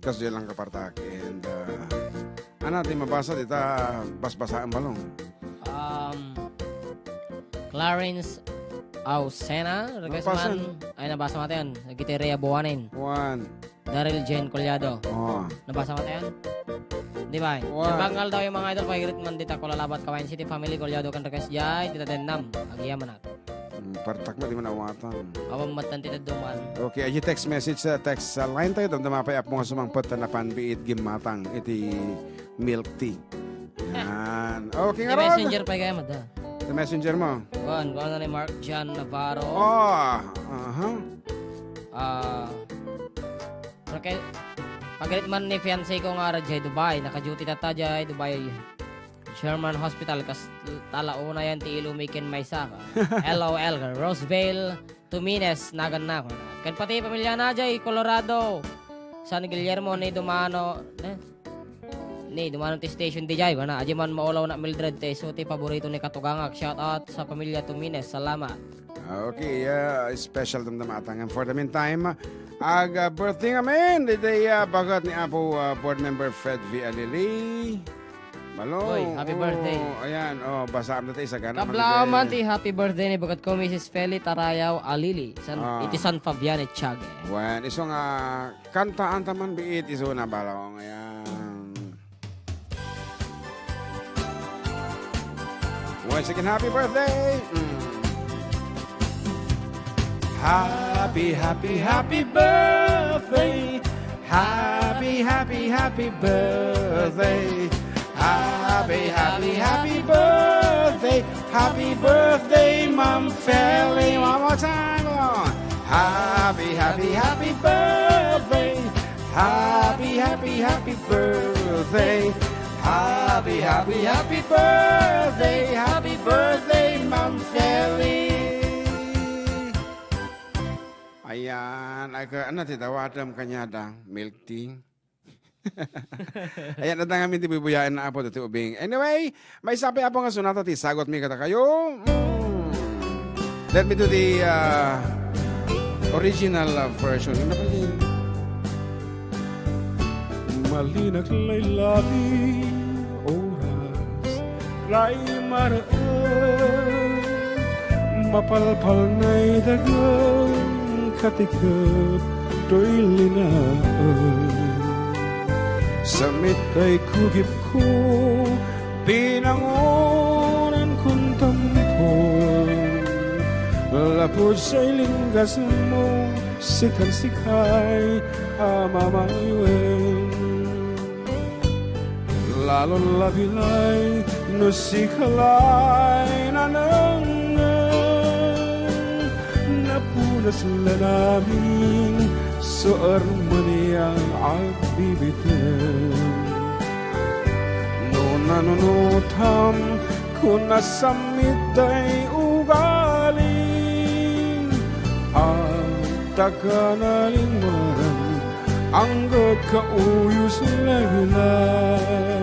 Kas dyan lang kapartak. And, ano natin mabasa dito, basbasa ang balong. Clarence Ausena, Requestman, ay nabasa natin. Giteria Buwanin. Daryl Jane Collado. Nabasa natin. Di ba? Nagbangal daw yung mga idol, pag-grit man dito ko lalabat Cauayan City Family, Collado kan request jay, tita tenam, agiyaman natin. Partak mo, di mo nawatan. Awang matan tita duman. Okay, aji text message sa text line tayo, damdamapay ap mo nga sumangpot na panbiit gimatang, iti milk tea. Yan. Okay nga ron. Messenger pa kaya mada. The messenger mo? Kung ano ni Mark John Navarro. Okay. Pagalit man ni fiancé ko nga Rajay Dubai, naka-duty tata jay Dubai Sherman Hospital kas talauna yan ti ilumikin may saka. LOL Roseville Tumines nagan na ko. Kan pati pamilya na jay Colorado. San Guillermo ni Dumano ni Dumano ti station di jay bana aji man maulaw na Mildred te so ti paborito ni Katugangak. Shout out sa pamilya Tumines. Salamat. Okay, special damdamatang. And for the meantime, birthday ngamin, day bagat ni Apo board member Fred V. Alili. Malo. Oy, happy birthday. Ayan, basaan na tayo sa ganang. Kablaman ti happy birthday ni bagat ko Mrs. Feli Tarayaw Alili. Iti San Fabian at Tiague. Wan, isong kantaan taman biit, iso na balong. Ayan. Once again, happy birthday. Happy, happy, happy birthday. Happy, happy, happy birthday. Happy, happy, happy birthday. Happy birthday, Mom Felly. One more time. Happy, happy, happy birthday. Happy, happy, happy birthday. Happy, happy, happy birthday. Happy birthday, Mom Felly. Ayan, ano titawadam kanyada, milk tea. Ayan, at namin tibubuyain na apo dati ubing. Anyway, may sabi apo nga sunata ti sagot mi kata kayo. Let me do the original version. Ano pa din? Malinak laylaki oras ray maraan mapalpal na'y dagang katikot to'y linaan samit kay kugip ko pinangonan kong tampon lapod sa'y linggas mo sikan-sikay amamaywen lalo labilay no sikalay nanang napunas na namin sa armaniyang agbibitin. No nanunutam ko nasamit ay ugaling at takanalimaran ang kauyos laylay.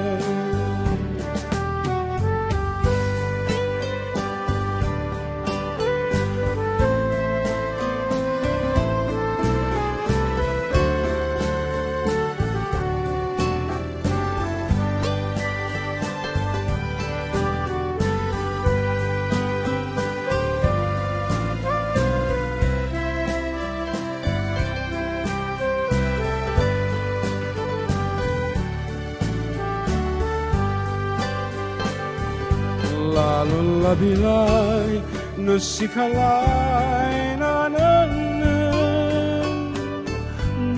Lalo labilay no sikalay nananang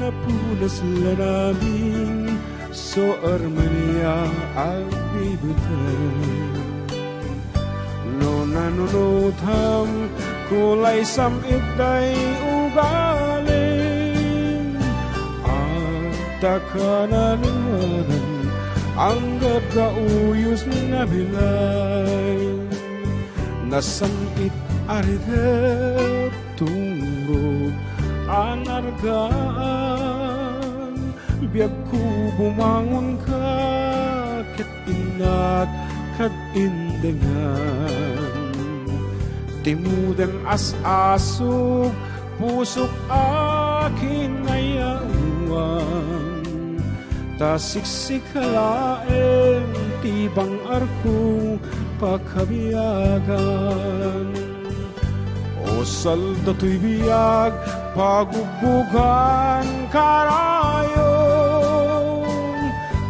napunas la namin so armania agbibitan no nanunutam kulay samit ay ugaling at takanalimanan anggap kauyos na bilay nasamit aridep tungro anargaan biag ko bumangon ka kat inat kat indengan timudan as-asog pusok akin ayawan Tasiksik halaeng tibang arko pagkabiyagan. O saldato'y biyag pagugbugan karayon.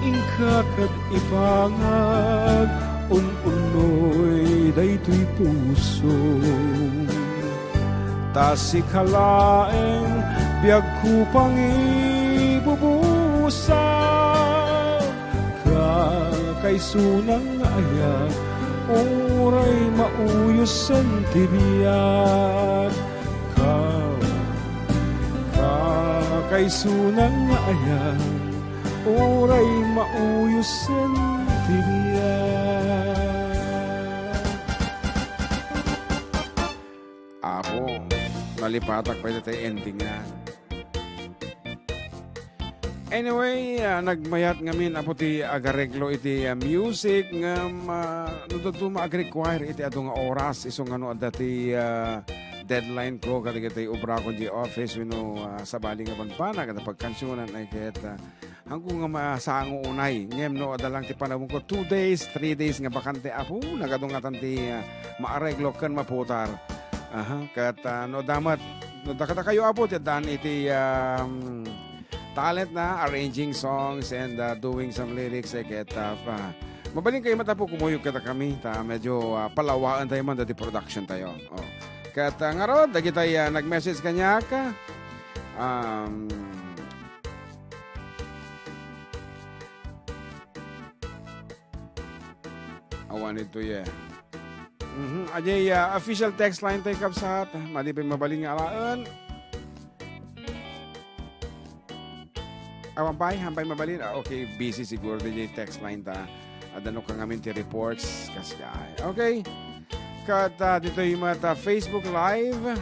Ingkakad ipangag unoy daytoy puso. Tasik halaeng biyag kupang ibubusa. Kay sunang ayat, oray mauyos ang tibiyat. Kay sunang ayat, oray mauyos ang tibiyat. Ako, malipatak pa ito ending na. Anyway, nagmayat ngamin apo ti agareglo iti music ngam nududuma ag-require iti ado nga oras isong ano adda ti deadline ko kadi iti ubra ko di office sa baling nga panpana kada pagkansyonan ay ket hanggang nga masango unay ngem no adda lang ti panahon ko 2 days 3 days nga bakante apo nagadungatan ti maareglo ken maputar. Ket no damat no dakata kayo apo ti dan iti talent na arranging songs and doing some lyrics mabaling kayo matapo kumuyog kita kami medyo palawaan tayo man dati production tayo kaya nga ron dagi tayo nag-message kanya ka awan ito ajay official text line tayo kapsat madipin mabaling nga alaan. Hampay mabalin. Okay, busy siguro din yung text line ta. Adano kang amin ti reports. Kasi okay. Kat dito yung mga Facebook Live.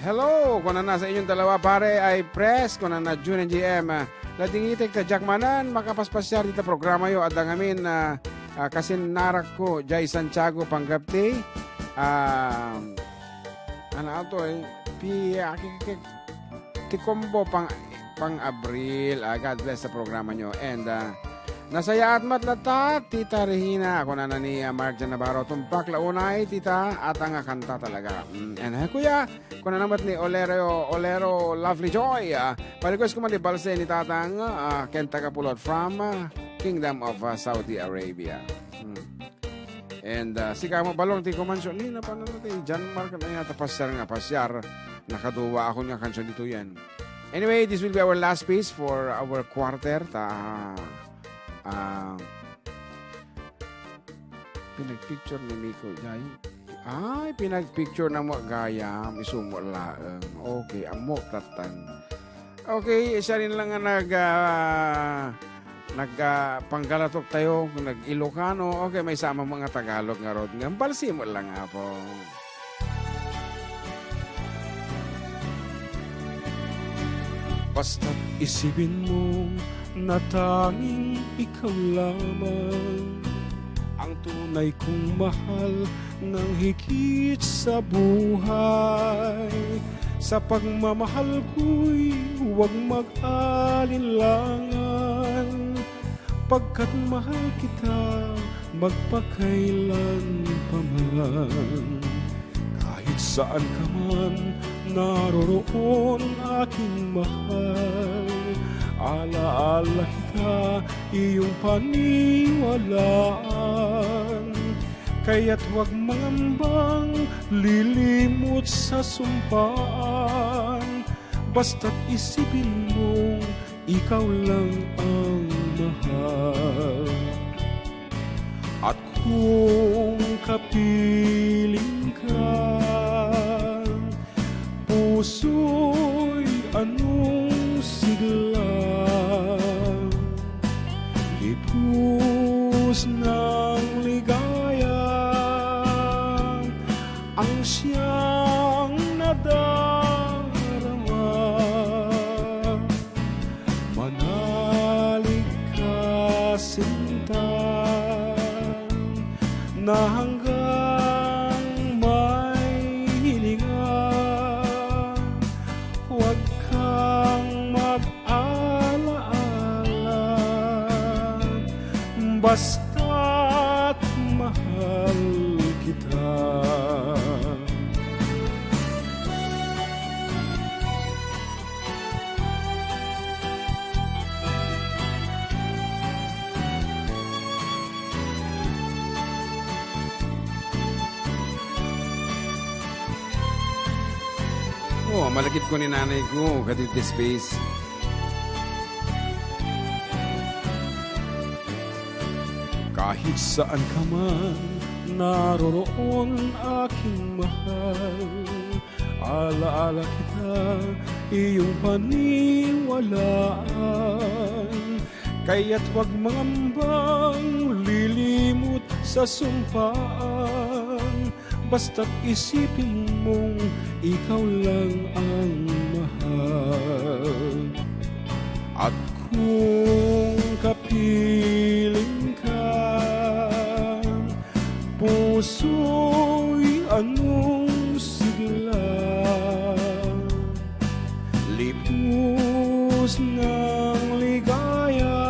Hello! Kung na nasa inyong dalawa pare ay press. Kung na Jun and GM. Ladingitek ta Jack Manen. Makapaspasyar dito programa yo. Adang amin kasi narak ko. Jay Santiago Panggapti. Ano ito Kikombo pang-Abril. God bless sa programa nyo. And nasaya at matlata, Tita Regina. Ako na ni Mark Jan Navarro. Tumpak launay, Tita. At ang kanta talaga. And kuya, kung na naman ni Olero Lovely Joy. Pa-request ko man ni Balse ni Tatang Kenta Kapulot from Kingdom of Saudi Arabia. And sika mo balong ti kumansyon. Nina pa natin. Jan Mark na yata pasyar. Nakaduwa ako nga kansyon dito yan. Anyway, this will be our last piece for our quarter. Pinag-picture ni Miko. Pinag-picture na mo gaya. Isumo laang. Okay, amok tatan. Okay, isa rin lang nagpanggalatok tayo. Nag-Ilocano. Okay, may sama mga Tagalog nga rod. Balsimo lang nga po. Basta't isipin mo na tanging ikaw lamang ang tunay kong mahal ng higit sa buhay. Sa pagmamahal ko'y huwag mag-alinlangan, pagkat mahal kita magpakailan pa man. Kahit saan ka man naroroon aking mahal, alaala kita iyong paniwalaan. Kaya't huwag mangambang lilimot sa sumpaan, basta't isipin mong ikaw lang ang mahal. At kung kapiling ka, puso'y anong sigla, ipus ng ligaya ang siyang nadarama. Manalig ka sinta na hanggang may hininga, huwag kang mag-alaala basta't mahal kita. Oh, malagip ko ni nanay ko, kadito space. Kahit saan ka man, naroroon aking mahal. Alaala kita, iyong paniwalaan. Kaya't huwag mangambang lilimot sa sumpaan. Basta't isipin mong ikaw lang ang mahal. At kung kapiling ka, puso'y anong sigla, lipos ng ligaya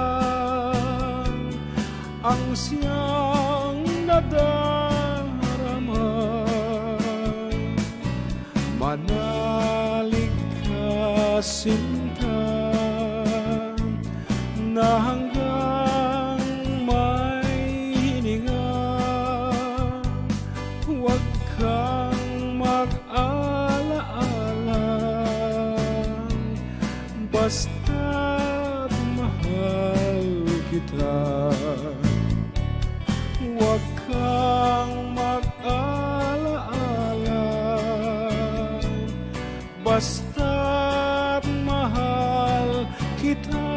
ang siyang nadarama. Manalig ka, sinta, na hanggang may hininga. Huwag kang mag-alaala, basta't mahal kita. Huwag kang mag-alaala, basta't mahal kita.